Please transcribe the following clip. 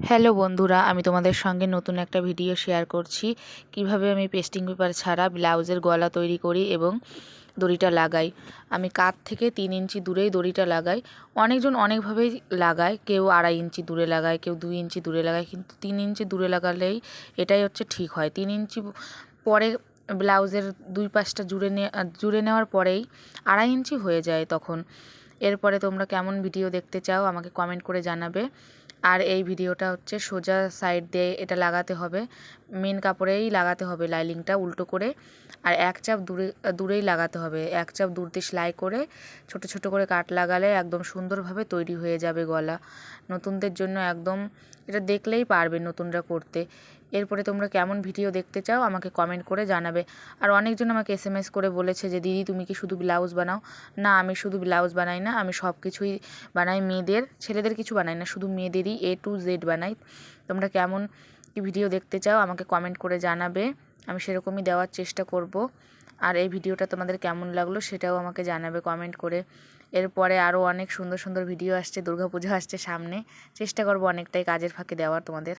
Hello বন্ধুরা, আমি তোমাদের সঙ্গে নতুন একটা ভিডিও শেয়ার করছি। কিভাবে আমি পেস্টিং পেপার ছাড়া ব্লাউজের গলা তৈরি করি এবং দড়িটা লাগাই। আমি কাঁধ থেকে 3 ইঞ্চি দূরেই দড়িটা লাগাই। অনেকজন অনেকভাবেই লাগায়, কেউ 2.5 ইঞ্চি দূরে লাগায়, কেউ 2 ইঞ্চি দূরে লাগায়, কিন্তু 3 ইঞ্চি দূরে লাগালেই এটাই হচ্ছে ঠিক হয়। 3 ইঞ্চি পরে ব্লাউজের দুই পাশটা জুড়ে নেওয়ার পরেই 2.5 ইঞ্চি হয়ে যায় তখন। এরপরে তোমরা কেমন ভিডিও দেখতে চাও আমাকে কমেন্ট করে জানাবে। আর এই ভিডিওটা হচ্ছে সোজা সাইড দিয়ে এটা লাগাতে হবে, মেন কাপড়েই লাগাতে হবে লাইনিংটা উল্টো করে। আর এক চাপ দূরেই লাগাতে হবে, এক চাপ দূর দিয়ে সেলাই করে ছোট ছোট করে কাট লাগালে একদম সুন্দরভাবে তৈরি হয়ে যাবে গলা। নতুনদের জন্য একদম এটা দেখলেই পারবে নতুনরা করতে। এরপরে তোমরা কেমন ভিডিও দেখতে চাও আমাকে কমেন্ট করে জানাবে। আর অনেকজন আমাকে SMS করে বলেছে যে দিদি তুমি কি শুধু ব্লাউজ বানাও? না, আমি শুধু ব্লাউজ বানাই না, আমি সব কিছুই বানাই। মেয়েদের, ছেলেদের কিছু বানাই না, শুধু মেয়েদেরই A to Z বানাই। তোমরা কেমন কি ভিডিও দেখতে চাও আমাকে কমেন্ট করে জানাবে, আমি সেরকমই দেওয়ার চেষ্টা করব। আর এই ভিডিওটা তোমাদের কেমন লাগলো সেটাও আমাকে জানাবে কমেন্ট করে। এরপরে আরও অনেক সুন্দর সুন্দর ভিডিও আসছে, দুর্গাপূজা আসছে সামনে, চেষ্টা করব অনেকটাই কাজের ফাঁকে দেওয়ার তোমাদের।